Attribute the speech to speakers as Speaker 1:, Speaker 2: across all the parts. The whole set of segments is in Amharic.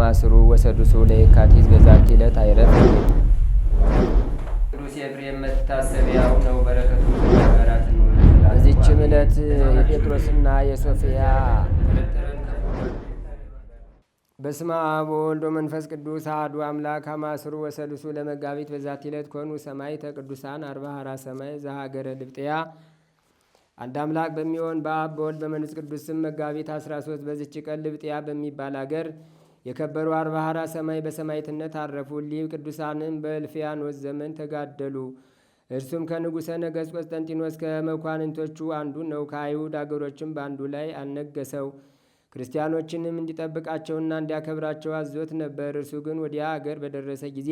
Speaker 1: ከማስሩ ወሰዱሱ ለየካቲት በዛቲ ዕለት አይረፍ። ቅዱስ ኤፍሬም መታሰቢያው ነው። በረከቱ ጋራት ነው። በዚችም ዕለት የጴጥሮስና የሶፊያ በስመ አብ ወወልድ ወመንፈስ ቅዱስ አሐዱ አምላክ አማስሩ ወሰሉሱ ለመጋቢት በዛቲ ዕለት ኮኑ ሰማዕተ ቅዱሳን አርባ ሀራ ሰማይ ዘሀገረ ልብጥያ። አንድ አምላክ በሚሆን በአብ በወልድ በመንፈስ ቅዱስ ስም መጋቢት 13 በዚች ቀን ልብጥያ በሚባል አገር የከበሩ አርባ ሀራ ሰማይ በሰማዕትነት አረፉ። እሊህ ቅዱሳንም በእልፍያኖስ ዘመን ተጋደሉ። እርሱም ከንጉሠ ነገሥት ቆስጠንጢኖስ ከመኳንንቶቹ አንዱ ነው። ከአይሁድ አገሮችም በአንዱ ላይ አነገሰው። ክርስቲያኖችንም እንዲጠብቃቸውና እንዲያከብራቸው አዞት ነበር። እርሱ ግን ወዲያ አገር በደረሰ ጊዜ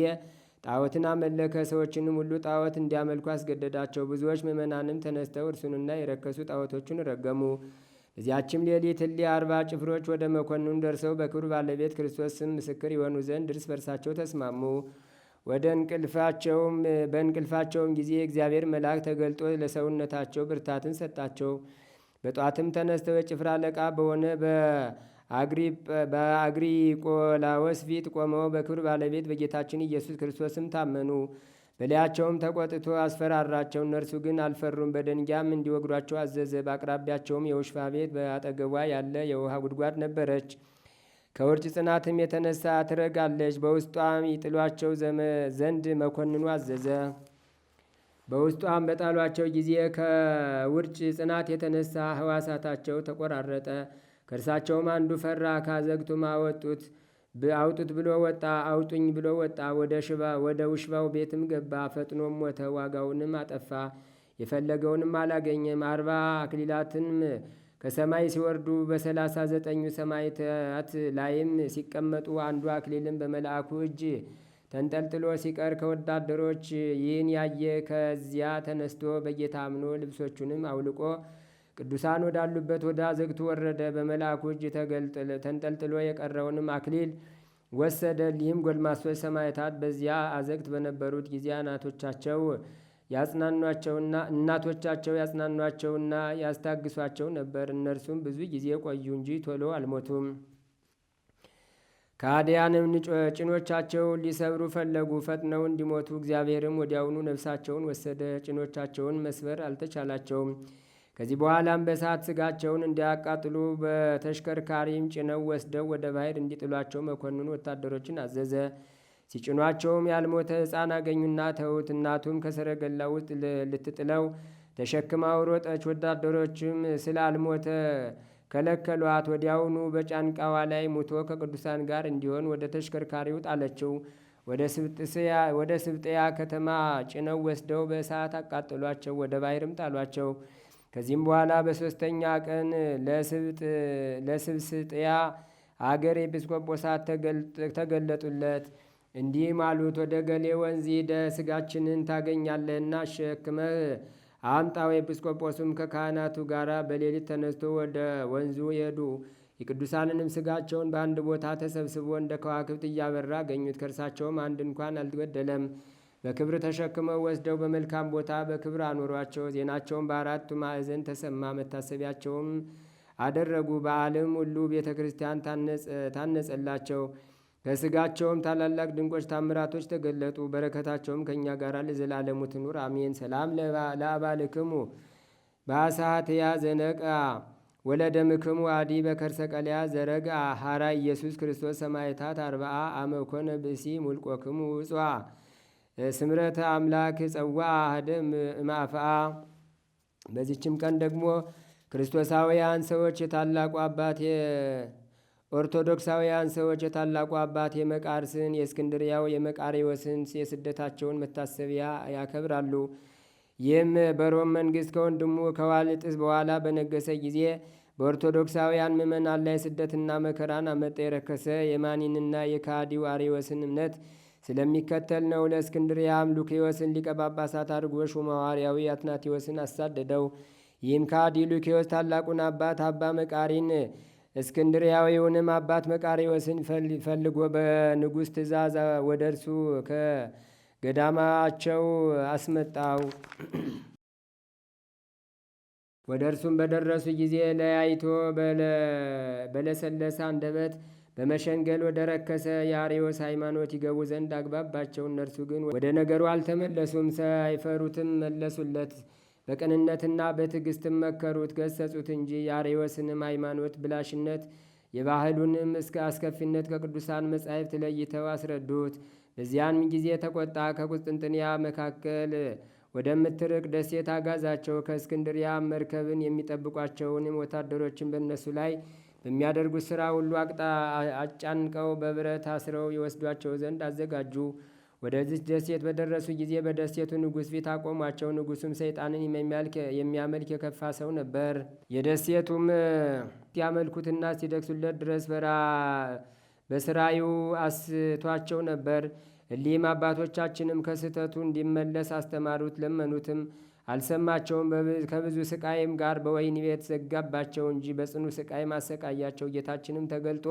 Speaker 1: ጣዖትን አመለከ። ሰዎችንም ሁሉ ጣዖት እንዲያመልኩ አስገደዳቸው። ብዙዎች ምእመናንም ተነስተው እርሱንና የረከሱ ጣዖቶቹን ረገሙ። በዚያችም ሌሊት እሊህ 40 ጭፍሮች ወደ መኮንኑ ደርሰው በክብር ባለቤት ክርስቶስ ስም ምስክር የሆኑ ዘንድ እርስ በርሳቸው ተስማሙ። በእንቅልፋቸውም ጊዜ እግዚአብሔር መልአክ ተገልጦ ለሰውነታቸው ብርታትን ሰጣቸው። በጧትም ተነስተው የጭፍራ አለቃ በሆነ በአግሪቆላዎስ ፊት ቆመው በክብር ባለቤት በጌታችን ኢየሱስ ክርስቶስም ታመኑ። በላያቸውም ተቆጥቶ አስፈራራቸው። እነርሱ ግን አልፈሩም። በደንጊያም እንዲወግሯቸው አዘዘ። በአቅራቢያቸውም የውሽፋ ቤት በአጠገቧ ያለ የውሃ ጉድጓድ ነበረች። ከውርጭ ጽናትም የተነሳ ትረጋለች። በውስጧም ይጥሏቸው ዘንድ መኮንኑ አዘዘ። በውስጧም በጣሏቸው ጊዜ ከውርጭ ጽናት የተነሳ ሕዋሳታቸው ተቆራረጠ። ከእርሳቸውም አንዱ ፈራ። ካዘግቱም አውጡት ብሎ ወጣ። አውጡኝ ብሎ ወጣ። ወደ ውሽባው ቤትም ገባ። ፈጥኖም ሞተ። ዋጋውንም አጠፋ። የፈለገውንም አላገኘም። 40 አክሊላትንም ከሰማይ ሲወርዱ በ39 ሰማዕታት ላይም ሲቀመጡ አንዱ አክሊልም በመልአኩ እጅ ተንጠልጥሎ ሲቀር ከወታደሮች ይህን ያየ ከዚያ ተነስቶ በጌታ አምኖ ልብሶቹንም አውልቆ ቅዱሳን ወዳሉበት ወደ አዘግቱ ወረደ። በመልአኩ እጅ ተንጠልጥሎ የቀረውንም አክሊል ወሰደ። ሊህም ጎልማሶች ሰማዕታት በዚያ አዘግት በነበሩት ጊዜ እናቶቻቸው ያጽናኗቸውና ያስታግሷቸው ነበር። እነርሱም ብዙ ጊዜ ቆዩ እንጂ ቶሎ አልሞቱም። ከሃዲያንም ጭኖቻቸውን ሊሰብሩ ፈለጉ። ፈጥነው እንዲሞቱ እግዚአብሔርም ወዲያውኑ ነፍሳቸውን ወሰደ። ጭኖቻቸውን መስበር አልተቻላቸውም። ከዚህ በኋላም በእሳት ስጋቸውን እንዲያቃጥሉ በተሽከርካሪም ጭነው ወስደው ወደ ባሕር እንዲጥሏቸው መኮንኑ ወታደሮችን አዘዘ። ሲጭኗቸውም ያልሞተ ሕፃን አገኙና ተዉት። እናቱም ከሰረገላ ውስጥ ልትጥለው ተሸክማው ሮጠች። ወታደሮችም ስላልሞተ ከለከሏት። ወዲያውኑ በጫንቃዋ ላይ ሙቶ ከቅዱሳን ጋር እንዲሆን ወደ ተሽከርካሪው ጣለችው። ወደ ስብጥያ ከተማ ጭነው ወስደው በእሳት አቃጠሏቸው። ወደ ባሕርም ጣሏቸው። ከዚህም በኋላ በሦስተኛ ቀን ለስብስጥያ አገር ኤጲስቆጶሳት ተገለጡለት። እንዲህም አሉት፣ ወደ ገሌ ወንዝ ሄደህ ሥጋችንን ታገኛለህና አሸክመህ አምጣው። ኤጲስቆጶሱም ከካህናቱ ጋር በሌሊት ተነስቶ ወደ ወንዙ ሄዱ። የቅዱሳንንም ሥጋቸውን በአንድ ቦታ ተሰብስቦ እንደ ከዋክብት እያበራ አገኙት። ከእርሳቸውም አንድ እንኳን አልጎደለም። በክብር ተሸክመው ወስደው በመልካም ቦታ በክብር አኖሯቸው። ዜናቸውም በአራቱ ማዕዘን ተሰማ። መታሰቢያቸውም አደረጉ። በዓለም ሁሉ ቤተ ክርስቲያን ታነጸላቸው። ከሥጋቸውም ታላላቅ ድንቆች ታምራቶች ተገለጡ። በረከታቸውም ከእኛ ጋር ለዘላለሙ ትኑር አሜን። ሰላም ለአባልክሙ በአሳትያ ዘነቃ ወለደምክሙ አዲ በከርሰ ቀለያ ዘረጋ ሐራ ኢየሱስ ክርስቶስ ሰማዕታት 40 አመኮነ ብእሲ ሙልቆክሙ ውጽዋ ስምረተ አምላክ ጸዋ አህደም ማፍአ። በዚችም ቀን ደግሞ ክርስቶሳውያን ሰዎች የታላቁ አባት ኦርቶዶክሳውያን ሰዎች የታላቁ አባት የመቃርስን የእስክንድርያው የመቃሪዎስን የስደታቸውን መታሰቢያ ያከብራሉ። ይህም በሮም መንግሥት ከወንድሙ ከዋልጥስ በኋላ በነገሰ ጊዜ በኦርቶዶክሳውያን ምዕመናን ላይ ስደትና መከራን አመጣ። የረከሰ የማኒንና የካዲው አሪዎስን እምነት ስለሚከተል ነው። ለእስክንድርያም ሉኪዮስን ሊቀ ጳጳሳት አድርጎ ሾመው። ሐዋርያዊ አትናቴዎስን አሳደደው። ይህም ካዲ ሉኪዮስ ታላቁን አባት አባ መቃሪን እስክንድርያዊውንም አባት መቃሪዎስን ፈልጎ በንጉሥ ትእዛዝ ወደ እርሱ ከገዳማቸው አስመጣው። ወደ እርሱም በደረሱ ጊዜ ለያይቶ በለሰለሰ አንደበት በመሸንገል ወደ ረከሰ የአርዮስ ሃይማኖት ይገቡ ዘንድ አግባባቸው። እነርሱ ግን ወደ ነገሩ አልተመለሱም፣ ሳይፈሩትም መለሱለት። በቅንነትና በትዕግስትም መከሩት፣ ገሰጹት እንጂ የአርዮስንም ሃይማኖት ብላሽነት የባህሉንም እስከ አስከፊነት ከቅዱሳን መጻሕፍት ለይተው አስረዱት። በዚያን ጊዜ ተቆጣ። ከቁስጥንጥንያ መካከል ወደምትርቅ ደሴት አጋዛቸው። ከእስክንድሪያ መርከብን የሚጠብቋቸውንም ወታደሮችን በእነሱ ላይ በሚያደርጉት ሥራ ሁሉ አጫንቀው በብረት አስረው ይወስዷቸው ዘንድ አዘጋጁ። ወደዚች ደሴት በደረሱ ጊዜ በደሴቱ ንጉሥ ፊት አቆሟቸው። ንጉሡም ሰይጣንን የሚያመልክ የከፋ ሰው ነበር። የደሴቱም ሲያመልኩትና ሲደክሱለት ድረስ በስራዩ አስቷቸው ነበር። እሊህም አባቶቻችንም ከስህተቱ እንዲመለስ አስተማሩት፣ ለመኑትም፣ አልሰማቸውም። ከብዙ ስቃይም ጋር በወህኒ ቤት ዘጋባቸው እንጂ በጽኑ ስቃይ ማሰቃያቸው። ጌታችንም ተገልጦ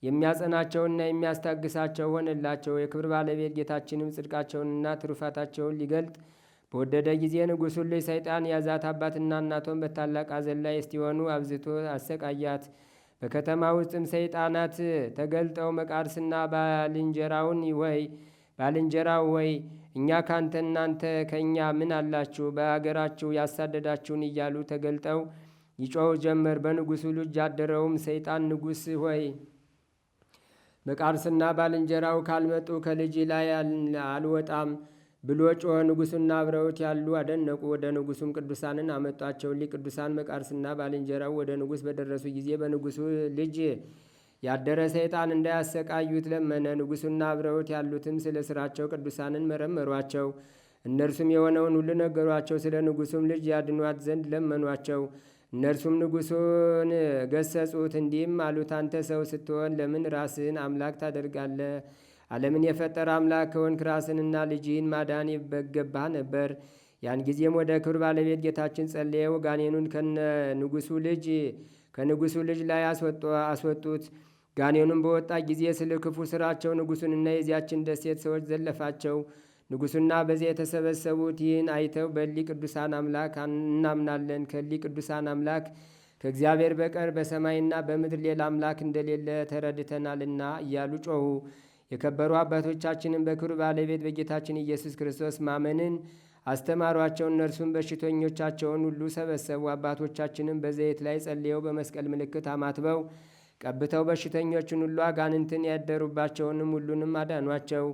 Speaker 1: የሚያጸናቸውና የሚያስታግሳቸው ሆነላቸው። የክብር ባለቤት ጌታችንም ጽድቃቸውንና ትሩፋታቸውን ሊገልጥ በወደደ ጊዜ ንጉሡን ልጅ ሰይጣን ያዛት። አባትና እናቷን በታላቅ ሐዘን ላይ እስቲሆኑ አብዝቶ አሰቃያት። በከተማ ውስጥም ሰይጣናት ተገልጠው መቃርስና ባልንጀራው ወይ እኛ ካንተ እናንተ ከእኛ ምን አላችሁ? በአገራችሁ ያሳደዳችሁን እያሉ ተገልጠው ይጮኹ ጀመር። በንጉሡ ልጅ ያደረውም ሰይጣን ንጉሥ ሆይ መቃርስና ባልንጀራው ካልመጡ ከልጅ ላይ አልወጣም ብሎ ጮኸ። ንጉሡና አብረውት ያሉ አደነቁ። ወደ ንጉሡም ቅዱሳንን አመጧቸው። እሊህ ቅዱሳን መቃርስና ባልንጀራው ወደ ንጉሥ በደረሱ ጊዜ በንጉሡ ልጅ ያደረ ሰይጣን እንዳያሰቃዩት ለመነ። ንጉሡና አብረውት ያሉትም ስለ ስራቸው ቅዱሳንን መረመሯቸው። እነርሱም የሆነውን ሁሉ ነገሯቸው። ስለ ንጉሡም ልጅ ያድኗት ዘንድ ለመኗቸው። እነርሱም ንጉሡን ገሰጹት፣ እንዲህም አሉት፦ አንተ ሰው ስትሆን ለምን ራስህን አምላክ ታደርጋለህ? ዓለምን የፈጠረ አምላክ ከሆንክ ራስንና ልጅህን ማዳን ይገባህ ነበር። ያን ጊዜም ወደ ክብር ባለቤት ጌታችን ጸለየው። ጋኔኑን ከንጉሡ ልጅ ላይ አስወጡት። ጋኔኑን በወጣ ጊዜ ስለ ክፉ ስራቸው ንጉሡንና የዚያችን ደሴት ሰዎች ዘለፋቸው። ንጉሡና በዚያ የተሰበሰቡት ይህን አይተው በሊ ቅዱሳን አምላክ እናምናለን፣ ከሊ ቅዱሳን አምላክ ከእግዚአብሔር በቀር በሰማይና በምድር ሌላ አምላክ እንደሌለ ተረድተናልና እያሉ ጮኹ። የከበሩ አባቶቻችንን በክብር ባለቤት በጌታችን ኢየሱስ ክርስቶስ ማመንን አስተማሯቸው። እነርሱም በሽተኞቻቸውን ሁሉ ሰበሰቡ። አባቶቻችንም በዘይት ላይ ጸልየው በመስቀል ምልክት አማትበው ቀብተው በሽተኞችን ሁሉ አጋንንትን ያደሩባቸውንም ሁሉንም አዳኗቸው።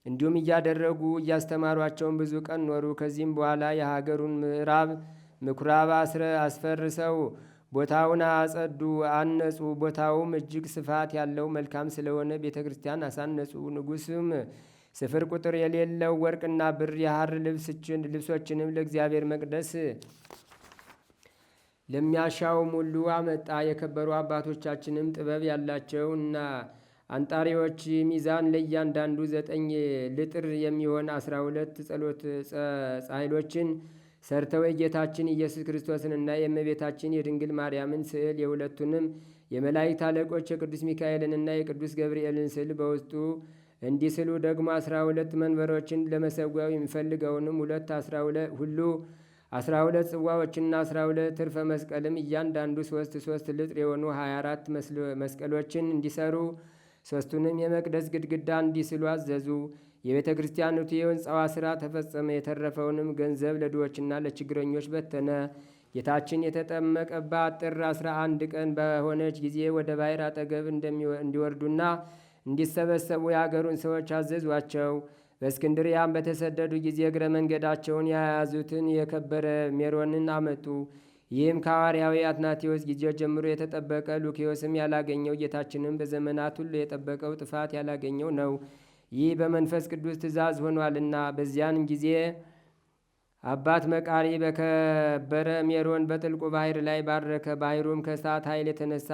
Speaker 1: እንዲሁም እያደረጉ እያስተማሯቸውን ብዙ ቀን ኖሩ። ከዚህም በኋላ የሀገሩን ምኩራብ አስፈርሰው ቦታውን አነጹ። ቦታውም እጅግ ስፋት ያለው መልካም ስለሆነ ቤተ ክርስቲያን አሳነጹ። ንጉሥም ስፍር ቁጥር የሌለው ወርቅና ብር የሐር ልብሶችንም ለእግዚአብሔር መቅደስ ለሚያሻውም ሁሉ አመጣ። የከበሩ አባቶቻችንም ጥበብ ያላቸውና አንጣሪዎች ሚዛን ለእያንዳንዱ 9 ልጥር የሚሆን 12 ጸሎት ጻሕሎችን ሰርተው የጌታችን ኢየሱስ ክርስቶስንና የእመቤታችን የድንግል ማርያምን ስዕል የሁለቱንም የመላእክት አለቆች የቅዱስ ሚካኤልንና የቅዱስ ገብርኤልን ስዕል በውስጡ እንዲስሉ ደግሞ 12 መንበሮችን ለመሰዊያው የሚፈልገውንም 12 ጽዋዎችና 12 ትርፈ መስቀልም እያንዳንዱ 3 ልጥር የሆኑ 24 መስቀሎችን እንዲሰሩ 3ቱንም የመቅደስ ግድግዳ እንዲስሉ አዘዙ። የቤተ ክርስቲያኒቱ የሕንጻዋ ሥራ ተፈጸመ። የተረፈውንም ገንዘብ ለድሆችና ለችግረኞች በተነ። ጌታችን የተጠመቀባት ጥር 11 ቀን በሆነች ጊዜ ወደ ባሕር አጠገብ እንዲወርዱና እንዲሰበሰቡ የአገሩን ሰዎች አዘዟቸው። በእስክንድርያም በተሰደዱ ጊዜ እግረ መንገዳቸውን የያዙትን የከበረ ሜሮንን አመጡ። ይህም ከሐዋርያዊ አትናቴዎስ ጊዜ ጀምሮ የተጠበቀ ሉኪዮስም ያላገኘው ጌታችንም በዘመናት ሁሉ የጠበቀው ጥፋት ያላገኘው ነው። ይህ በመንፈስ ቅዱስ ትእዛዝ ሆኗልና። በዚያን ጊዜ አባት መቃሪ በከበረ ሜሮን በጥልቁ ባሕር ላይ ባረከ። ባሕሩም ከእሳት ኃይል የተነሳ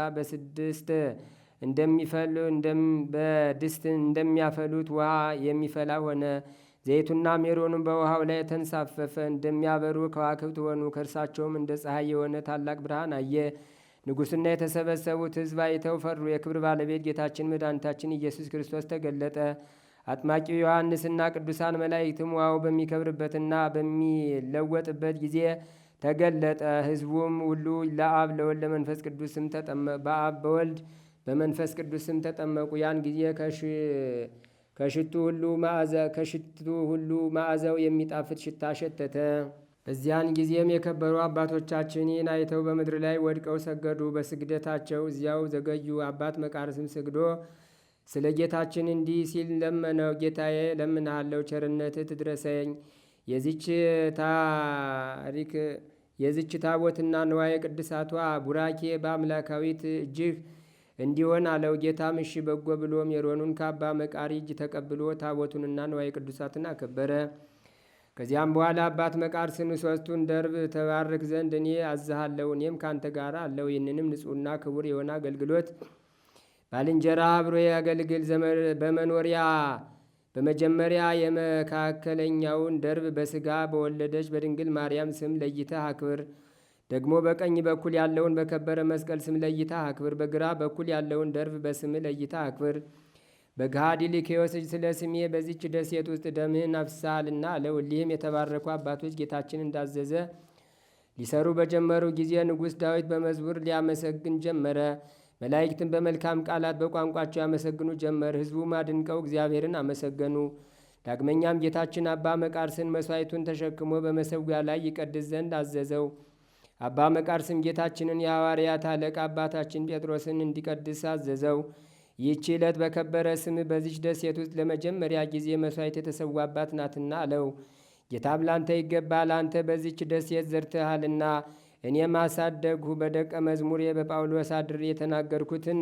Speaker 1: በድስት እንደሚያፈሉት ውሃ የሚፈላ ሆነ። ዘይቱና ሜሮኑም በውሃው ላይ ተንሳፈፈ፣ እንደሚያበሩ ከዋክብት ሆኑ። ከእርሳቸውም እንደ ፀሐይ የሆነ ታላቅ ብርሃን አየ። ንጉሥና የተሰበሰቡት ሕዝብ አይተው ፈሩ። የክብር ባለቤት ጌታችን መድኃኒታችን ኢየሱስ ክርስቶስ ተገለጠ። አጥማቂው ዮሐንስና ቅዱሳን መላእክትም ውሃው በሚከብርበትና በሚለወጥበት ጊዜ ተገለጠ። ሕዝቡም ሁሉ ለአብ ለወልድ ለመንፈስ ቅዱስም በአብ በወልድ በመንፈስ ቅዱስም ተጠመቁ። ያን ጊዜ ከሽቱ ሁሉ መዓዛው የሚጣፍጥ ሽታ ሸተተ። በዚያን ጊዜም የከበሩ አባቶቻችን ይህን አይተው በምድር ላይ ወድቀው ሰገዱ። በስግደታቸው እዚያው ዘገዩ። አባት መቃርስም ሰግዶ ስለ ጌታችን እንዲህ ሲል ለመነው። ጌታዬ ለምንሃለው፣ ቸርነትህ ትድረሰኝ። የዚች ታቦትና ንዋየ ቅድሳቷ ቡራኬ በአምላካዊት እጅህ እንዲሆን አለው። ጌታም እሺ በጎ ብሎ ሜሮኑን ከአባ መቃሪ እጅ ተቀብሎ ታቦቱንና ንዋየ ቅዱሳትን አከበረ። ከዚያም በኋላ አባት መቃርስን ሦስቱን ደርብ ተባርክ ዘንድ እኔ አዝሃለሁ፣ እኔም ካንተ ጋር አለው። ይህንንም ንጹሕና ክቡር የሆነ አገልግሎት ባልንጀራ አብሮ ያገልግል። በመጀመሪያ የመካከለኛውን ደርብ በሥጋ በወለደች በድንግል ማርያም ስም ለይተህ አክብር። ደግሞ በቀኝ በኩል ያለውን በከበረ መስቀል ስም ለይተህ አክብር። በግራ በኩል ያለውን ደርብ በስም ለይተህ አክብር። በገሃድ ሊኬዎስ ስለ ስሜ በዚች ደሴት ውስጥ ደምህን አፍስሰሃልና አለው። እሊህም የተባረኩ አባቶች ጌታችን እንዳዘዘ ሊሰሩ በጀመሩ ጊዜ ንጉሥ ዳዊት በመዝሙር ሊያመሰግን ጀመረ። መላእክትን በመልካም ቃላት በቋንቋቸው ያመሰግኑ ጀመር። ሕዝቡም አድንቀው እግዚአብሔርን አመሰገኑ። ዳግመኛም ጌታችን አባ መቃርስን መሥዋዕቱን ተሸክሞ በመሠዊያ ላይ ይቀድስ ዘንድ አዘዘው። አባ መቃርስም ጌታችንን የሐዋርያት አለቃ አባታችን ጴጥሮስን እንዲቀድስ አዘዘው። ይህች ዕለት በከበረ ስም በዚች ደሴት ውስጥ ለመጀመሪያ ጊዜ መሥዋዕት የተሰዋባት ናትና አለው። ጌታም ላንተ ይገባል፣ አንተ በዚች ደሴት ዘርተሃልና እኔም አሳደግሁ። በደቀ መዝሙሬ በጳውሎስ አድሬ የተናገርኩትን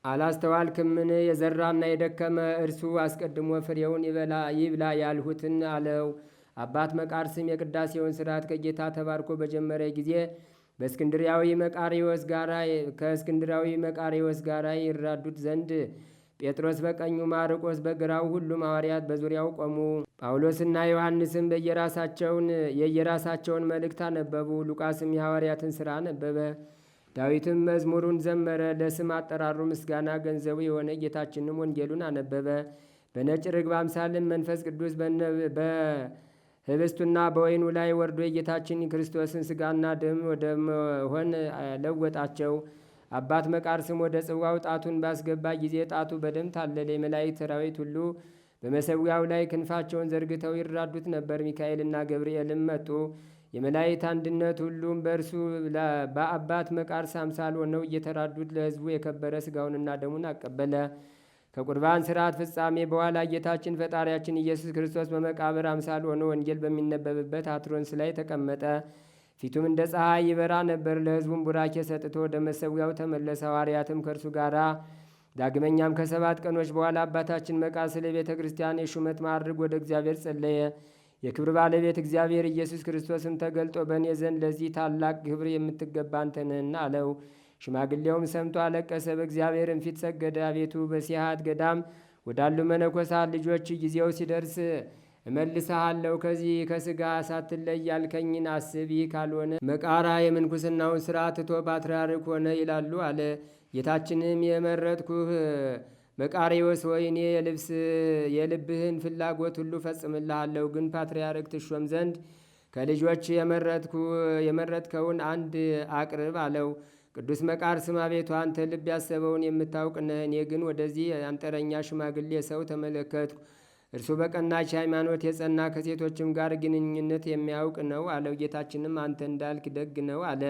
Speaker 1: አላስተዋልክምን? የዘራና የደከመ እርሱ አስቀድሞ ፍሬውን ይብላ ያልሁትን አለው። አባት መቃርስም የቅዳሴውን ሥርዓት ከጌታ ተባርኮ በጀመረ ጊዜ ከእስክንድራዊ መቃሪዎስ ጋር ይራዱት ዘንድ ጴጥሮስ በቀኙ ማርቆስ በግራው ሁሉም ሐዋርያት በዙሪያው ቆሙ። ጳውሎስና ዮሐንስም የየራሳቸውን መልእክት አነበቡ። ሉቃስም የሐዋርያትን ሥራ አነበበ። ዳዊትም መዝሙሩን ዘመረ። ለስም አጠራሩ ምስጋና ገንዘቡ የሆነ ጌታችንም ወንጌሉን አነበበ። በነጭ ርግብ አምሳልም መንፈስ ቅዱስ በህብስቱና በወይኑ ላይ ወርዶ የጌታችን ክርስቶስን ሥጋና ደም ወደ መሆን ለወጣቸው። አባት መቃርስም ወደ ጽዋው ጣቱን ባስገባ ጊዜ ጣቱ በደም ታለለ። የመላእክት ሰራዊት ሁሉ በመሠዊያው ላይ ክንፋቸውን ዘርግተው ይራዱት ነበር። ሚካኤልና ገብርኤልም መጡ። የመላእክት አንድነት ሁሉም በእርሱ በአባት መቃርስ አምሳል ሆነው እየተራዱት ለሕዝቡ የከበረ ሥጋውንና ደሙን አቀበለ። ከቁርባን ሥርዓት ፍጻሜ በኋላ ጌታችን ፈጣሪያችን ኢየሱስ ክርስቶስ በመቃብር አምሳል ሆኖ ወንጌል በሚነበብበት አትሮንስ ላይ ተቀመጠ። ፊቱም እንደ ፀሐይ ይበራ ነበር። ለሕዝቡም ቡራኬ ሰጥቶ ወደ መሠዊያው ተመለሰ። ሐዋርያትም ከእርሱ ጋር ዳግመኛም ከ7 ቀኖች በኋላ አባታችን መቃርስ ስለ ቤተ ክርስቲያን የሹመት ማዕርግ ወደ እግዚአብሔር ጸለየ። የክብር ባለቤት እግዚአብሔር ኢየሱስ ክርስቶስም ተገልጦ በእኔ ዘንድ ለዚህ ታላቅ ክብር የምትገባ አንተ ነህና አለው። ሽማግሌውም ሰምቶ አለቀሰ፣ በእግዚአብሔርም ፊት ሰገደ። አቤቱ በሲሃት ገዳም ወዳሉ መነኮሳት ልጆች ጊዜው ሲደርስ እመልስሃለሁ፣ ከዚህ ከሥጋ ሳትለይ ያልከኝን አስብ። ይህ ካልሆነ መቃራ የምንኩስናውን ሥራ ትቶ ፓትርያርክ ሆነ ይላሉ አለ። ጌታችንም የመረጥኩህ መቃርዮስ ሆይ እኔ የልብህን ፍላጎት ሁሉ ፈጽምልሃለሁ። ግን ፓትርያርክ ትሾም ዘንድ ከልጆች የመረጥከውን አንድ አቅርብ አለው። ቅዱስ መቃርስም አቤቱ አንተ ልብ ያሰበውን የምታውቅ ነህ። እኔ ግን ወደዚህ አንጥረኛ ሽማግሌ ሰው ተመለከትኩ። እርሱ በቀናች ሃይማኖት የጸና ከሴቶችም ጋር ግንኙነት የሚያውቅ ነው አለው። ጌታችንም አንተ እንዳልክ ደግ ነው አለ።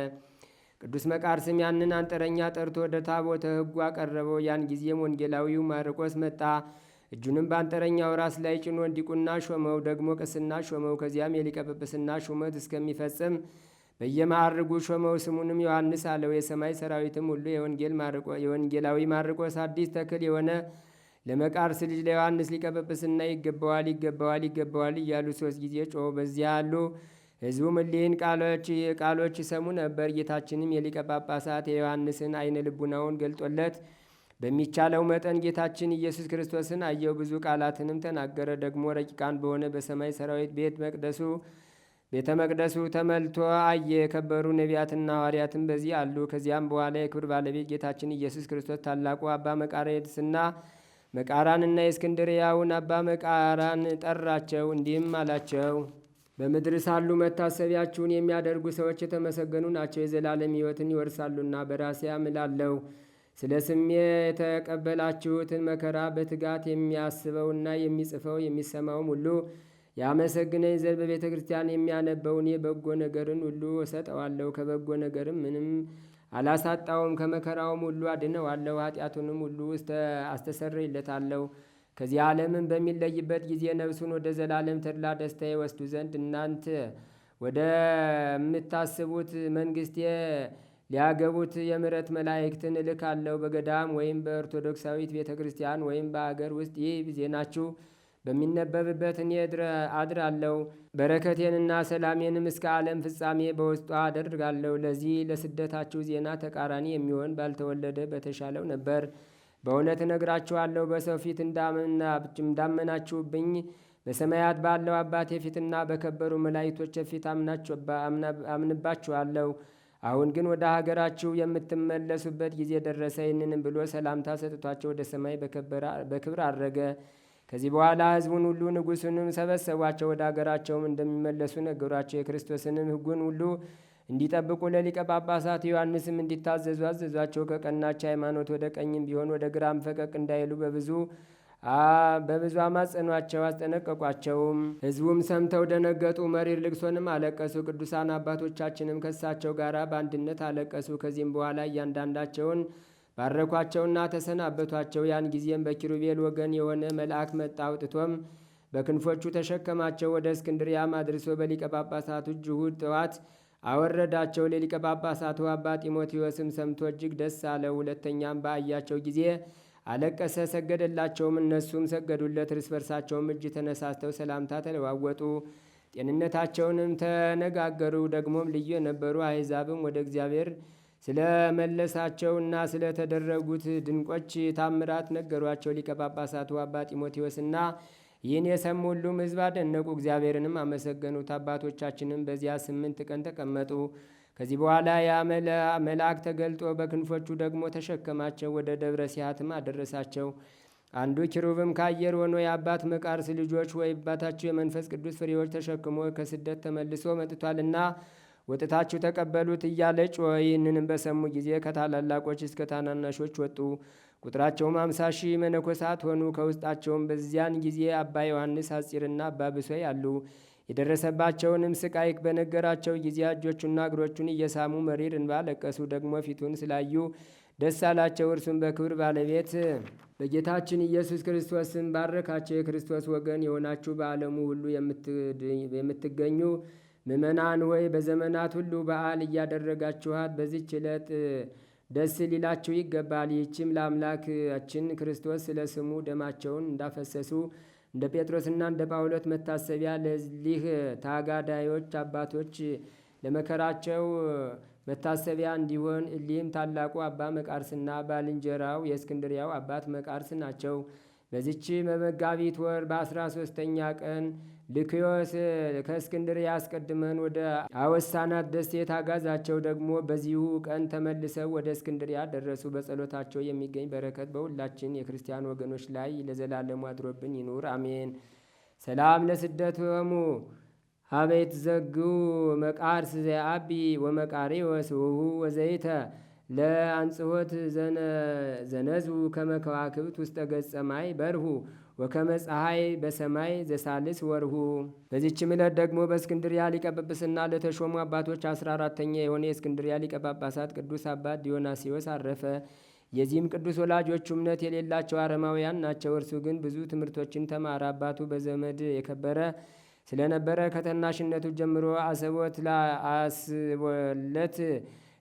Speaker 1: ቅዱስ መቃርስም ያንን አንጥረኛ ጠርቶ ወደ ታቦተ ሕጉ አቀረበው። ያን ጊዜም ወንጌላዊው ማርቆስ መጣ። እጁንም በአንጥረኛው ራስ ላይ ጭኖ ዲቁና ሾመው፣ ደግሞ ቅስና ሾመው። ከዚያም የሊቀ ጵጵስና ሹመት እስከሚፈጽም በየማዕርጉ ሾመው። ስሙንም ዮሐንስ አለው። የሰማይ ሰራዊትም ሁሉ የወንጌላዊ ማርቆስ አዲስ ተክል የሆነ ለመቃርስ ልጅ ለዮሐንስ ሊቀ ጵጵስና ይገባዋል፣ ይገባዋል፣ ይገባዋል እያሉ 3 ጊዜ ጮኹ። በዚያ ያሉ ሕዝቡም እሊህን ቃሎች ይሰሙ ነበር። ጌታችንም የሊቀ ጳጳሳት የዮሐንስን ዓይነ ልቡናውን ገልጦለት በሚቻለው መጠን ጌታችን ኢየሱስ ክርስቶስን አየው። ብዙ ቃላትንም ተናገረ። ደግሞ ረቂቃን በሆነ በሰማይ ሰራዊት ቤተ መቅደሱ ተመልቶ አየ። የከበሩ ነቢያትና ሐዋርያትም በዚህ አሉ። ከዚያም በኋላ የክብር ባለቤት ጌታችን ኢየሱስ ክርስቶስ ታላቁ አባ መቃርዮስና መቃራንና የእስክንድርያውን አባ መቃራን ጠራቸው፣ እንዲህም አላቸው። በምድር ሳሉ መታሰቢያችሁን የሚያደርጉ ሰዎች የተመሰገኑ ናቸው፣ የዘላለም ሕይወትን ይወርሳሉና። በራሴ አምላለሁ። ስለ ስሜ የተቀበላችሁትን መከራ በትጋት የሚያስበውና የሚጽፈው የሚሰማውም ሁሉ ያመሰግነኝ ዘንድ በቤተ ክርስቲያን የሚያነበውን የበጎ ነገርን ሁሉ እሰጠዋለሁ። ከበጎ ነገርም ምንም አላሳጣውም። ከመከራውም ሁሉ አድነዋለሁ። ኃጢአቱንም ሁሉ አስተሰርይለታለሁ። ከዚህ ዓለምን በሚለይበት ጊዜ ነፍሱን ወደ ዘላለም ተድላ ደስታ ይወስዱ ዘንድ እናንተ ወደምታስቡት መንግሥቴ ሊያገቡት የምሕረት መላእክትን እልካለሁ። በገዳም ወይም በኦርቶዶክሳዊት ቤተ ክርስቲያን ወይም በአገር ውስጥ ይህ ዜናችሁ በሚነበብበት እኔ አድራለሁ። በረከቴንና ሰላሜንም እስከ ዓለም ፍጻሜ በውስጧ አደርጋለሁ። ለዚህ ለስደታችሁ ዜና ተቃራኒ የሚሆን ባልተወለደ በተሻለው ነበር። በእውነት እነግራችኋለሁ፣ በሰው ፊት እንዳመናችሁብኝ በሰማያት ባለው አባቴ ፊትና በከበሩ መላእክቶች ፊት አምንባችኋለሁ። አሁን ግን ወደ ሀገራችሁ የምትመለሱበት ጊዜ ደረሰ። ይህንንም ብሎ ሰላምታ ሰጥቷቸው ወደ ሰማይ በክብር አረገ። ከዚህ በኋላ ሕዝቡን ሁሉ ንጉሡንም ሰበሰቧቸው። ወደ አገራቸውም እንደሚመለሱ ነገሯቸው። የክርስቶስንም ሕጉን ሁሉ እንዲጠብቁ ለሊቀ ጳጳሳት ዮሐንስም እንዲታዘዙ አዘዟቸው። ከቀናች ሃይማኖት ወደ ቀኝም ቢሆን ወደ ግራም ፈቀቅ እንዳይሉ በብዙ አማጸኗቸው፣ አስጠነቀቋቸውም። ሕዝቡም ሰምተው ደነገጡ፣ መሪር ልቅሶንም አለቀሱ። ቅዱሳን አባቶቻችንም ከሳቸው ጋር በአንድነት አለቀሱ። ከዚህም በኋላ እያንዳንዳቸውን ባረኳቸውና ተሰናበቷቸው። ያን ጊዜም በኪሩቤል ወገን የሆነ መልአክ መጣ። አውጥቶም በክንፎቹ ተሸከማቸው። ወደ እስክንድሪያም አድርሶ በሊቀ ጳጳሳቱ እሁድ ጠዋት አወረዳቸው። ለሊቀ ጳጳሳቱ አባ ጢሞቴዎስም ሰምቶ እጅግ ደስ አለው። ሁለተኛም በአያቸው ጊዜ አለቀሰ፣ ሰገደላቸውም። እነሱም ሰገዱለት። እርስ በርሳቸውም እጅ ተነሳስተው ሰላምታ ተለዋወጡ። ጤንነታቸውንም ተነጋገሩ። ደግሞም ልዩ የነበሩ አሕዛብም ወደ እግዚአብሔር ስለ መለሳቸውና ስለ ተደረጉት ድንቆች ታምራት ነገሯቸው። ሊቀ ጳጳሳቱ አባ ጢሞቴዎስና ይህን የሰሙ ሁሉም ሕዝብ አደነቁ፣ እግዚአብሔርንም አመሰገኑት። አባቶቻችንም በዚያ 8 ቀን ተቀመጡ። ከዚህ በኋላ ያ መልአክ ተገልጦ በክንፎቹ ደግሞ ተሸከማቸው፣ ወደ ደብረ ሲያትም አደረሳቸው። አንዱ ኪሩብም ከአየር ሆኖ የአባት መቃርስ ልጆች ወይ አባታችሁ የመንፈስ ቅዱስ ፍሬዎች ተሸክሞ ከስደት ተመልሶ መጥቷልና ወጥታችሁ ተቀበሉት እያለ ጮኸ። ይህንንም በሰሙ ጊዜ ከታላላቆች እስከ ታናናሾች ወጡ። ቁጥራቸውም 50,000 መነኮሳት ሆኑ። ከውስጣቸውም በዚያን ጊዜ አባ ዮሐንስ ሐጺርና አባ ብሶይ አሉ። የደረሰባቸውንም ስቃይ በነገራቸው ጊዜ እጆቹና እግሮቹን እየሳሙ መሪር እንባ ለቀሱ። ደግሞ ፊቱን ስላዩ ደስ አላቸው። እርሱም በክብር ባለቤት በጌታችን ኢየሱስ ክርስቶስ ስም ባረካቸው። የክርስቶስ ወገን የሆናችሁ በዓለሙ ሁሉ የምትገኙ ምእመናን ሆይ በዘመናት ሁሉ በዓል እያደረጋችኋት በዚች ዕለት ደስ ሊላችሁ ይገባል። ይህችም ለአምላካችን ክርስቶስ ስለ ስሙ ደማቸውን እንዳፈሰሱ እንደ ጴጥሮስና እንደ ጳውሎስ መታሰቢያ ለዚህ ታጋዳዮች አባቶች ለመከራቸው መታሰቢያ እንዲሆን እሊህም ታላቁ አባ መቃርስና ባልንጀራው የእስክንድሪያው አባት መቃርስ ናቸው። በዚች በመጋቢት ወር በ13ኛ ቀን ልክዮስ ከእስክንድርያ አስቀድመን ወደ አወሳናት ደሴት አጋዛቸው። ደግሞ በዚሁ ቀን ተመልሰው ወደ እስክንድርያ ደረሱ። በጸሎታቸው የሚገኝ በረከት በሁላችን የክርስቲያን ወገኖች ላይ ለዘላለሙ አድሮብን ይኑር አሜን። ሰላም ለስደቶሙ ሀቤት ዘጉ መቃርስ ዘአቢ ወመቃሪ ወስውሁ ወዘይተ ለአንጽሖት ዘነዙ ከመከዋክብት ውስተ ገጸ ማይ በርሁ ወከመ ፀሐይ በሰማይ ዘሳልስ ወርሁ። በዚችም ዕለት ደግሞ በእስክንድርያ ሊቀ ጵጵስና ለተሾሙ አባቶች 14ተኛ የሆነ የእስክንድርያ ሊቀ ጳጳሳት ቅዱስ አባት ዲዮናስዮስ አረፈ። የዚህም ቅዱስ ወላጆቹ እምነት የሌላቸው አረማውያን ናቸው። እርሱ ግን ብዙ ትምህርቶችን ተማረ። አባቱ በዘመድ የከበረ ስለነበረ ከታናሽነቱ ጀምሮ አስቦለት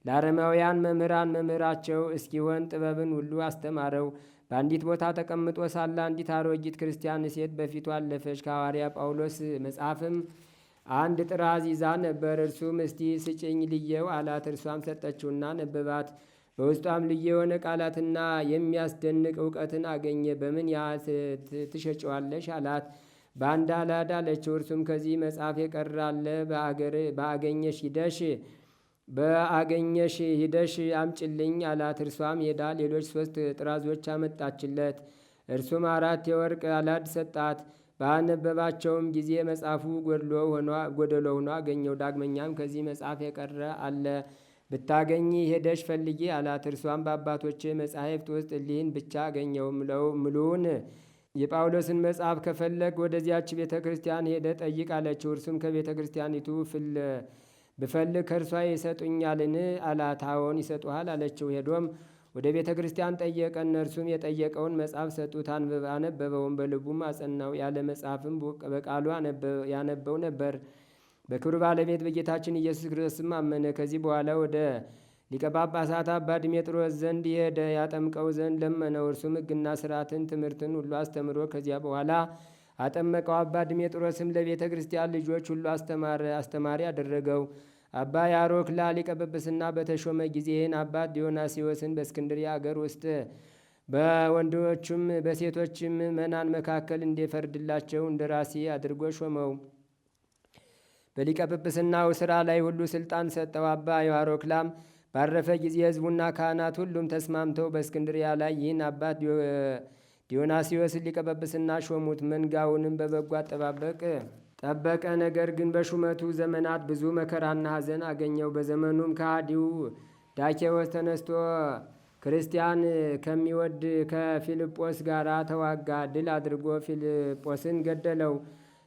Speaker 1: ለአረማውያን መምህራን መምህራቸው እስኪሆን ጥበብን ሁሉ አስተማረው። በአንዲት ቦታ ተቀምጦ ሳለ አንዲት አሮጊት ክርስቲያን ሴት በፊቱ አለፈች። ከሐዋርያ ጳውሎስ መጽሐፍም አንድ ጥራዝ ይዛ ነበር። እርሱም እስቲ ስጭኝ ልየው አላት። እርሷም ሰጠችውና ነበባት። በውስጧም ልዩ የሆነ ቃላትና የሚያስደንቅ እውቀትን አገኘ። በምን ያህል ትሸጨዋለሽ አላት። በአንድ አላዳ አለችው። እርሱም ከዚህ መጽሐፍ የቀራለ በአገኘሽ ሂደሽ አምጭልኝ አላት። እርሷም ሄዳ ሌሎች 3 ጥራዞች አመጣችለት። እርሱም 4 የወርቅ አላድ ሰጣት። ባነበባቸውም ጊዜ መጽሐፉ ጎደሎ ሆኖ አገኘው። ዳግመኛም ከዚህ መጽሐፍ የቀረ አለ ብታገኝ ሄደሽ ፈልጊ አላት። እርሷም በአባቶች መጻሕፍት ውስጥ እሊህን ብቻ አገኘው ምሉውን የጳውሎስን መጽሐፍ ከፈለግ ወደዚያች ቤተ ክርስቲያን ሄደ ጠይቅ አለችው። እርሱም ከቤተ ክርስቲያኒቱ ብፈልግ ከእርሷ ይሰጡኛልን አላት። አዎን ይሰጡሃል አለችው። ሄዶም ወደ ቤተ ክርስቲያን ጠየቀ። እነርሱም የጠየቀውን መጽሐፍ ሰጡት። አነበበውን በልቡም አጸናው። ያለ መጽሐፍም በቃሉ ያነበው ነበር። በክብር ባለቤት በጌታችን ኢየሱስ ክርስቶስም አመነ። ከዚህ በኋላ ወደ ሊቀ ጳጳሳት አባ ድሜጥሮስ ዘንድ ሄደ። ያጠምቀው ዘንድ ለመነው። እርሱም ሕግና ሥርዓትን ትምህርትን ሁሉ አስተምሮ ከዚያ በኋላ አጠመቀው። አባ ድሜጥሮስም ለቤተ ክርስቲያን ልጆች ሁሉ አስተማሪ አደረገው። አባ ያሮክላ ሊቀ ጵጵስና በተሾመ ጊዜ ይህን አባት ዲዮናስዮስን በእስክንድርያ አገር ውስጥ በወንዶችም በሴቶችም ምእመናን መካከል እንዲፈርድላቸው እንደራሴ አድርጎ ሾመው። በሊቀ ጵጵስናው ሥራ ላይ ሁሉ ሥልጣን ሰጠው። አባ ያሮክላም ባረፈ ጊዜ ሕዝቡና ካህናት ሁሉም ተስማምተው በእስክንድርያ ላይ ይህን አባት ዲዮናስዮስን ሊቀ ጵጵስና ሾሙት። መንጋውንም በበጎ ጠበቀ። ነገር ግን በሹመቱ ዘመናት ብዙ መከራና ሐዘን አገኘው። በዘመኑም ከሃዲው ዳኬዎስ ተነስቶ ክርስቲያን ከሚወድ ከፊልጶስ ጋር ተዋጋ። ድል አድርጎ ፊልጶስን ገደለው።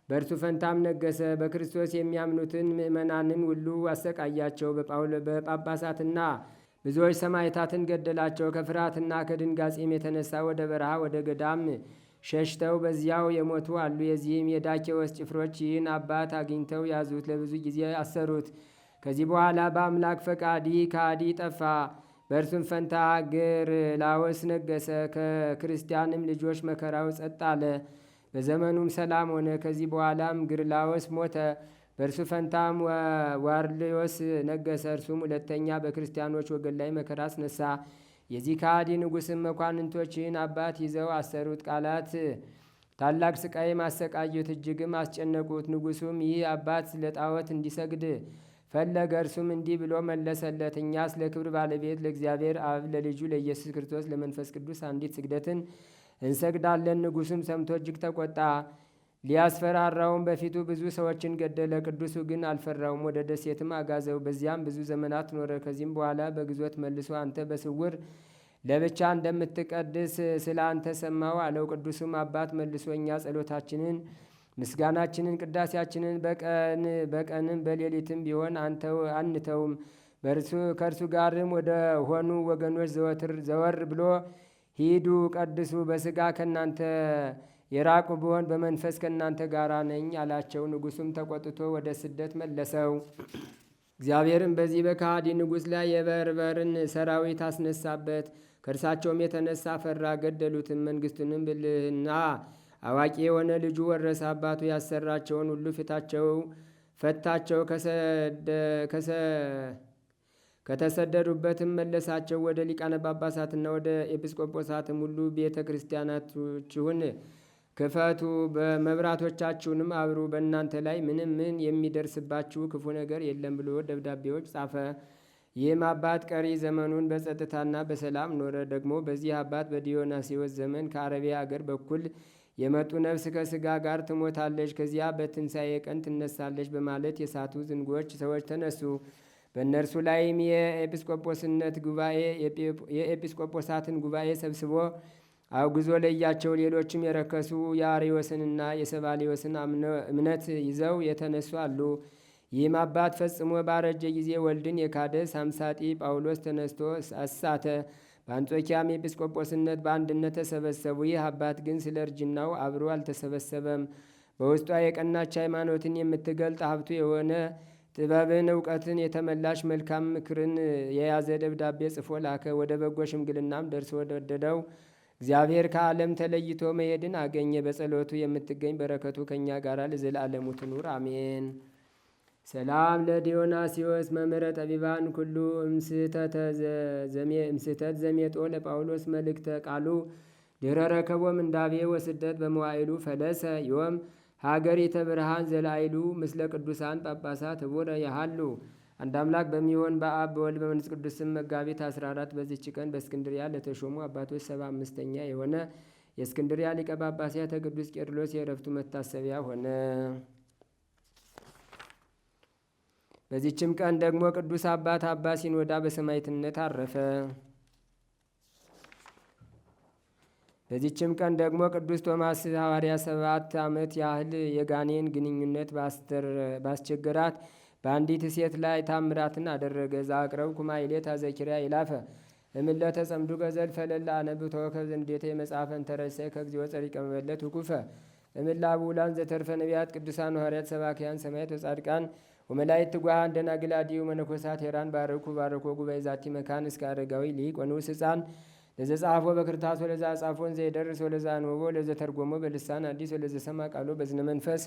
Speaker 1: በእርሱ ፈንታም ነገሰ። በክርስቶስ የሚያምኑትን ምእመናንን ሁሉ አሰቃያቸው። በጳጳሳትና ብዙዎች ሰማዕታትን ገደላቸው። ከፍርሃትና ከድንጋጼም የተነሳ ወደ በረሃ ወደ ገዳም ሸሽተው በዚያው የሞቱ አሉ። የዚህም የዳኬዎስ ጭፍሮች ይህን አባት አግኝተው ያዙት፣ ለብዙ ጊዜ አሰሩት። ከዚህ በኋላ በአምላክ ፈቃድ ከሃዲ ጠፋ። በእርሱም ፈንታ ግርላዎስ ነገሰ። ከክርስቲያንም ልጆች መከራው ጸጥ አለ። በዘመኑም ሰላም ሆነ። ከዚህ በኋላም ግርላዎስ ሞተ። በእርሱ ፈንታም ዋርልዮስ ነገሰ። እርሱም ሁለተኛ በክርስቲያኖች ወገን ላይ መከራ አስነሳ። የዚህ ከሃዲ ንጉሥም መኳንንቶች ይህን አባት ይዘው አሰሩት። ቃላት ታላቅ ስቃይም አሰቃዩት፣ እጅግም አስጨነቁት። ንጉሡም ይህ አባት ለጣዖት እንዲሰግድ ፈለገ። እርሱም እንዲህ ብሎ መለሰለት፣ እኛስ ለክብር ባለቤት ለእግዚአብሔር አብ ለልጁ ለኢየሱስ ክርስቶስ ለመንፈስ ቅዱስ አንዲት ስግደትን እንሰግዳለን። ንጉሡም ሰምቶ እጅግ ተቆጣ። ሊያስፈራራውም በፊቱ ብዙ ሰዎችን ገደለ። ቅዱሱ ግን አልፈራውም። ወደ ደሴትም አጋዘው። በዚያም ብዙ ዘመናት ኖረ። ከዚህም በኋላ በግዞት መልሶ አንተ በስውር ለብቻ እንደምትቀድስ ስለ አንተ ሰማው አለው። ቅዱሱም አባት መልሶ እኛ ጸሎታችንን፣ ምስጋናችንን፣ ቅዳሴያችንን በቀንም በሌሊትም ቢሆን አንተውም። ከእርሱ ጋርም ወደ ሆኑ ወገኖች ዘወር ብሎ ሂዱ፣ ቀድሱ። በሥጋ ከእናንተ የራቁ ብሆን በመንፈስ ከእናንተ ጋር ነኝ አላቸው። ንጉሡም ተቆጥቶ ወደ ስደት መለሰው። እግዚአብሔርም በዚህ በከሃዲ ንጉሥ ላይ የበርበርን ሰራዊት አስነሳበት። ከእርሳቸውም የተነሳ ፈራ፣ ገደሉትም። መንግሥቱንም ብልህና አዋቂ የሆነ ልጁ ወረሰ። አባቱ ያሰራቸውን ሁሉ ፈታቸው። ከተሰደዱበትም መለሳቸው። ወደ ሊቃነ ጳጳሳትና ወደ ኤጲስቆጶሳትም ሁሉ ቤተ ክርስቲያናችሁን ክፈቱ፣ በመብራቶቻችሁንም አብሩ፣ በእናንተ ላይ ምን የሚደርስባችሁ ክፉ ነገር የለም ብሎ ደብዳቤዎች ጻፈ። ይህም አባት ቀሪ ዘመኑን በጸጥታና በሰላም ኖረ። ደግሞ በዚህ አባት በዲዮናስዮስ ዘመን ከአረቢያ አገር በኩል የመጡ ነፍስ ከሥጋ ጋር ትሞታለች፣ ከዚያ በትንሣኤ ቀን ትነሳለች በማለት የሳቱ ዝንጎች ሰዎች ተነሱ። በእነርሱ ላይም የኤጲስቆጶሳትን ጉባኤ ሰብስቦ አውግዞ ለያቸው። ሌሎችም የረከሱ የአርዮስንና የሰባሊዮስን እምነት ይዘው የተነሱ አሉ። ይህም አባት ፈጽሞ ባረጀ ጊዜ ወልድን የካደ ሳምሳጢ ጳውሎስ ተነስቶ አሳተ። በአንጾኪያም ኤጲስቆጶስነት በአንድነት ተሰበሰቡ። ይህ አባት ግን ስለ እርጅናው አብሮ አልተሰበሰበም። በውስጧ የቀናች ሃይማኖትን የምትገልጥ ሀብቱ የሆነ ጥበብን እውቀትን የተመላሽ መልካም ምክርን የያዘ ደብዳቤ ጽፎ ላከ። ወደ በጎ ሽምግልናም ደርሶ ወደደው እግዚአብሔር ከዓለም ተለይቶ መሄድን አገኘ። በጸሎቱ የምትገኝ በረከቱ ከእኛ ጋር ለዘላለሙ ትኑር አሜን። ሰላም ለዲዮናስዮስ መምህረ ጠቢባን ኩሉ እምስህተት ዘሜጦ ለጳውሎስ መልእክተ ቃሉ ድኅረ ረከቦ ምንዳቤ ወስደት በመዋዕሉ ፈለሰ ዮም ሀገሪተ ብርሃን ዘላይሉ ምስለ ቅዱሳን ጳጳሳት ህቡረ ያሃሉ። አንድ አምላክ በሚሆን በአብ በወልድ በመንፈስ ቅዱስ ስም መጋቢት 14 በዚች ቀን በእስክንድርያ ለተሾሙ አባቶች 75ኛ የሆነ የእስክንድርያ ሊቀ ጳጳሳት ቅዱስ ቄርሎስ የዕረፍቱ መታሰቢያ ሆነ። በዚችም ቀን ደግሞ ቅዱስ አባት አባ ሲኖዳ በሰማዕትነት አረፈ። በዚችም ቀን ደግሞ ቅዱስ ቶማስ ሐዋርያ 7 ዓመት ያህል የጋኔን ግንኙነት ባስቸገራት በአንዲት ሴት ላይ ታምራትን አደረገ። ዛቅረብ ኩማይሌት አዘኪሪያ ይላፈ እምለተ ጸምዱ ገዘል ፈለላ አነብቶ ከዘንዴተ የመጽሐፈን ተረሰ ከግዚኦ ጸሪቀ መበለት ውኩፈ እምላቡ ውላን ዘተርፈ ነቢያት ቅዱሳን ሐዋርያት ሰባክያን ሰማዕታት ወጻድቃን ወመላእክት ትጓሃን ደናግል አድኅዩ መነኮሳት ሄራን ባረኩ ጉባኤ ዛቲ መካን እስከ አረጋዊ ሊቅ ወንዑስ ሕፃን ለዘ ጻፎ በክርታስ ወለዛ ጻፎን ዘይደርስ ወለዛ አንበቦ ለዘ ተርጎሞ በልሳን አዲስ ወለዘ ሰማ ቃሎ በዝነ መንፈስ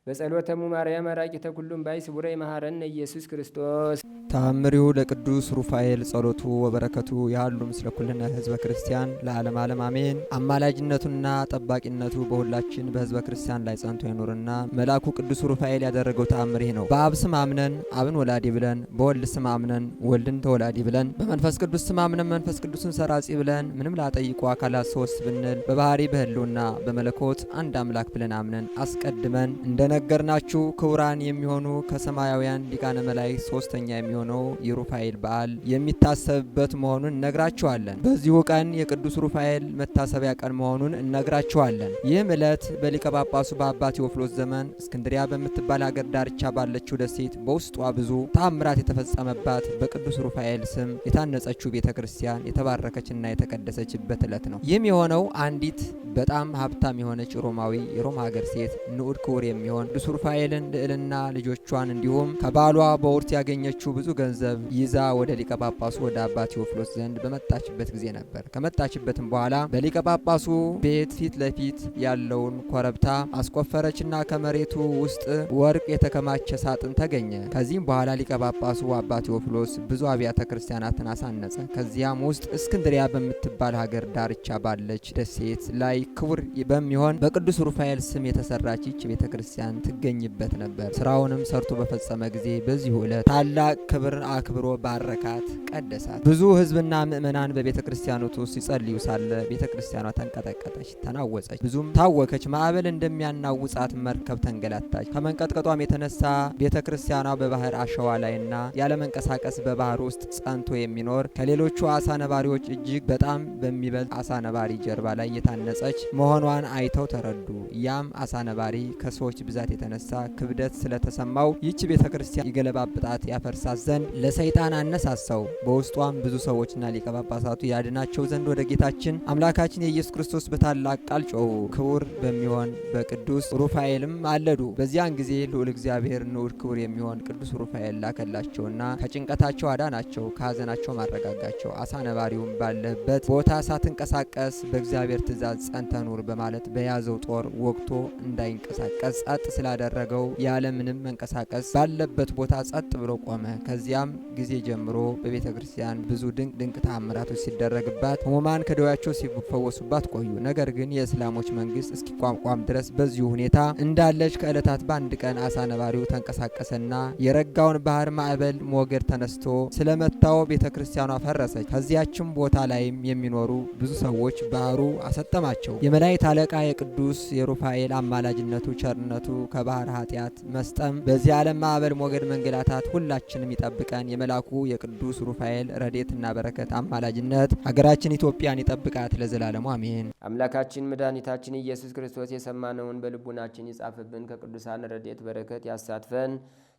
Speaker 1: በጸሎተሙ ማርያም አራቂተ ኩሉም ባይ ስቡረ ይመሃረነ ኢየሱስ ክርስቶስ።
Speaker 2: ተአምሪሁ ለቅዱስ ሩፋኤል ጸሎቱ ወበረከቱ ያሉ ምስለ ኩልነ ህዝበ ክርስቲያን ለዓለም ዓለም አሜን። አማላጅነቱና ጠባቂነቱ በሁላችን በህዝበ ክርስቲያን ላይ ጸንቶ ይኑርና መልአኩ ቅዱስ ሩፋኤል ያደረገው ተአምር ይህ ነው። በአብ ስም አምነን አብን ወላዲ ብለን፣ በወልድ ስም አምነን ወልድን ተወላዲ ብለን፣ በመንፈስ ቅዱስ ስም አምነን መንፈስ ቅዱስን ሰራጺ ብለን ምንም ላጠይቁ አካላት ሶስት ብንል በባህሪ በህልውና በመለኮት አንድ አምላክ ብለን አምነን አስቀድመን እንደነገርናችሁ ክቡራን የሚሆኑ ከሰማያውያን ሊቃነ መላእክት ሶስተኛ የሚሆነው የሩፋኤል በዓል የሚታሰብበት መሆኑን እነግራችኋለን። በዚሁ ቀን የቅዱስ ሩፋኤል መታሰቢያ ቀን መሆኑን እነግራችኋለን። ይህም ዕለት በሊቀ ጳጳሱ በአባ ቴዎፍሎስ ዘመን እስክንድሪያ በምትባል ሀገር ዳርቻ ባለችው ደሴት በውስጧ ብዙ ተአምራት የተፈጸመባት በቅዱስ ሩፋኤል ስም የታነጸችው ቤተ ክርስቲያን የተባረከችና የተቀደሰችበት ዕለት ነው። ይህም የሆነው አንዲት በጣም ሀብታም የሆነች ሮማዊ የሮማ ሀገር ሴት ንዑድ ክቡር የሚሆን ቅዱስ ሩፋኤልን ልዕልና ልጆቿን እንዲሁም ከባሏ በውርት ያገኘችው ብዙ ገንዘብ ይዛ ወደ ሊቀ ጳጳሱ ወደ አባ ቴዎፍሎስ ዘንድ በመጣችበት ጊዜ ነበር። ከመጣችበትም በኋላ በሊቀ ጳጳሱ ቤት ፊት ለፊት ያለውን ኮረብታ አስቆፈረችና ከመሬቱ ውስጥ ወርቅ የተከማቸ ሳጥን ተገኘ። ከዚህም በኋላ ሊቀ ጳጳሱ አባ ቴዎፍሎስ ብዙ አብያተ ክርስቲያናትን አሳነጸ። ከዚያም ውስጥ እስክንድሪያ በምትባል ሀገር ዳርቻ ባለች ደሴት ላይ ክቡር በሚሆን በቅዱስ ሩፋኤል ስም የተሰራች ይህች ቤተ ክርስቲያን ትገኝበት ነበር። ስራውንም ሰርቶ በፈጸመ ጊዜ በዚሁ ዕለት ታላቅ ክብር አክብሮ ባረካት፣ ቀደሳት። ብዙ ሕዝብና ምእመናን በቤተ ክርስቲያኖቱ ሲጸልዩ ሳለ ቤተ ክርስቲያኗ ተንቀጠቀጠች፣ ተናወጸች፣ ብዙም ታወከች። ማዕበል እንደሚያናውጻት መርከብ ተንገላታች። ከመንቀጥቀጧም የተነሳ ቤተ ክርስቲያኗ በባህር አሸዋ ላይና ያለመንቀሳቀስ በባህር ውስጥ ጸንቶ የሚኖር ከሌሎቹ አሳ ነባሪዎች እጅግ በጣም በሚበልጥ አሳ ነባሪ ጀርባ ላይ የታነጸች መሆኗን አይተው ተረዱ። ያም አሳ ነባሪ ከሰዎች ብዛት የተነሳ ክብደት ስለተሰማው ይህች ቤተ ክርስቲያን ይገለባብጣት ያፈርሳት ዘንድ ለሰይጣን አነሳሳው። በውስጧም ብዙ ሰዎችና ሊቀ ጳጳሳቱ ያድናቸው ዘንድ ወደ ጌታችን አምላካችን የኢየሱስ ክርስቶስ በታላቅ ቃል ጮኹ። ክቡር በሚሆን በቅዱስ ሩፋኤልም አለዱ። በዚያን ጊዜ ልዑል እግዚአብሔር ንዑድ ክቡር የሚሆን ቅዱስ ሩፋኤል ላከላቸውና ከጭንቀታቸው አዳናቸው፣ ከሐዘናቸው ማረጋጋቸው። አሳ ነባሪውም ባለበት ቦታ ሳትንቀሳቀስ በእግዚአብሔር ትእዛዝ ጸንተ ኑር በማለት በያዘው ጦር ወግቶ እንዳይንቀሳቀስ ጸጥ ስላደረገው ያለ ምንም መንቀሳቀስ ባለበት ቦታ ጸጥ ብሎ ቆመ። ከዚያም ጊዜ ጀምሮ በቤተ ክርስቲያን ብዙ ድንቅ ተአምራቶች ሲደረግባት ሕሙማን ከደዌያቸው ሲፈወሱባት ቆዩ። ነገር ግን የእስላሞች መንግስት እስኪቋቋም ድረስ በዚሁ ሁኔታ እንዳለች ከዕለታት በአንድ ቀን አሳ ነባሪው ተንቀሳቀሰና የረጋውን ባህር ማዕበል ሞገድ ተነስቶ ስለመታው ቤተ ክርስቲያኗ ፈረሰች። ከዚያችም ቦታ ላይም የሚኖሩ ብዙ ሰዎች ባህሩ አሰጠማቸው። የመላእክት አለቃ የቅዱስ የሩፋኤል አማላጅነቱ ቸርነቱ ከባህር ኃጢአት መስጠም በዚህ ዓለም ማዕበል ሞገድ መንገላታት ሁላችንም ይጠብቀን። የመላኩ የቅዱስ ሩፋኤል ረድኤትና በረከት አማላጅነት ሀገራችን ኢትዮጵያን ይጠብቃት ለዘላለሙ አሜን።
Speaker 1: አምላካችን መድኃኒታችን ኢየሱስ ክርስቶስ የሰማነውን በልቡናችን ይጻፍብን፣ ከቅዱሳን ረድኤት በረከት ያሳትፈን።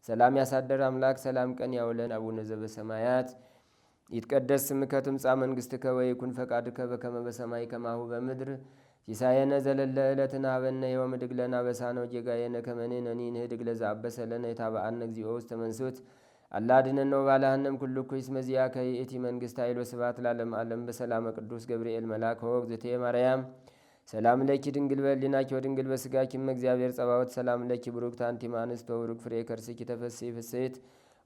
Speaker 1: ሰላም ያሳደር አምላክ ሰላም ቀን ያውለን። አቡነ ዘበሰማያት ይትቀደስ ስምከ ትምጻእ መንግሥትከ ወይኩን ፈቃድከ በከመ በሰማይ ከማሁ በምድር ሲሳየነ ዘለለ ዕለትነ ሀበነ ዮም ወኅድግ ለነ አበሳነ ወጌጋየነ ከመ ንሕነኒ ንኅድግ ለዘአበሰ ለነ ኢታብአነ እግዚኦ ውስተ መንሱት አላ አድኅነነ ወባልሐነም ኩሉ ኩይስ መዚአከ ይእቲ መንግሥት ኃይል ወስብሐት ለዓለመ ዓለም። በሰላመ ቅዱስ ገብርኤል መልአክ ወእግዝእትየ ማርያም ሰላም ለኪ ድንግል በሕሊናኪ ወድንግል በሥጋኪ እም እግዚአብሔር ጸባኦት ሰላም ለኪ ብሩክት አንቲ እምአንስት ወቡሩክ ፍሬ ከርሥኪ ተፈሥሒ ፍሥሕት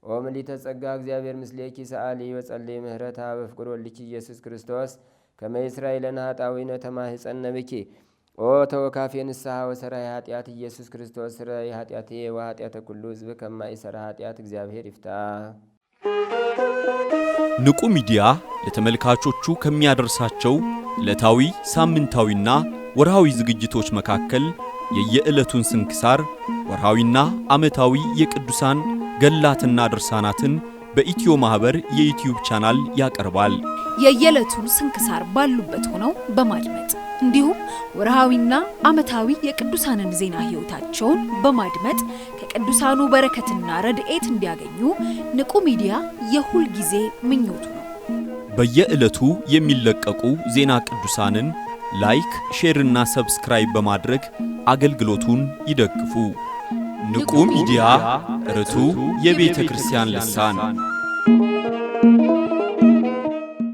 Speaker 1: ኦ ምልዕተ ጸጋ እግዚአብሔር ምስሌኪ ሰአሊ ወጸልይ ምህረታ በፍቅር ወልድኪ ኢየሱስ ክርስቶስ ከመ ይስራይ ለነ ኃጣውኢነ ተማኅፀነ ብኪ ኦ ተወካፌ ንስሐ ወሰራይ ኃጢአት ኢየሱስ ክርስቶስ ስረይ ኃጢአቴ ወኃጢአተ ኩሉ ሕዝብ ከማይሰራ ኃጢአት እግዚአብሔር ይፍታ።
Speaker 3: ንቁ ሚዲያ ለተመልካቾቹ ከሚያደርሳቸው ዕለታዊ ሳምንታዊና ወርሃዊ ዝግጅቶች መካከል የየዕለቱን ስንክሳር፣ ወርሃዊና ዓመታዊ የቅዱሳን ገላትና ድርሳናትን በኢትዮ ማህበር የዩቲዩብ ቻናል ያቀርባል።
Speaker 4: የየዕለቱን ስንክሳር ባሉበት ሆነው በማድመጥ እንዲሁም ወርሃዊና ዓመታዊ የቅዱሳንን ዜና ሕይወታቸውን በማድመጥ ከቅዱሳኑ በረከትና ረድኤት እንዲያገኙ ንቁ ሚዲያ የሁል ጊዜ ምኞቱ ነው።
Speaker 3: በየዕለቱ የሚለቀቁ ዜና ቅዱሳንን ላይክ፣ ሼር እና ሰብስክራይብ በማድረግ አገልግሎቱን ይደግፉ። ንቁ ሚዲያ ርቱ የቤተ ክርስቲያን ልሳን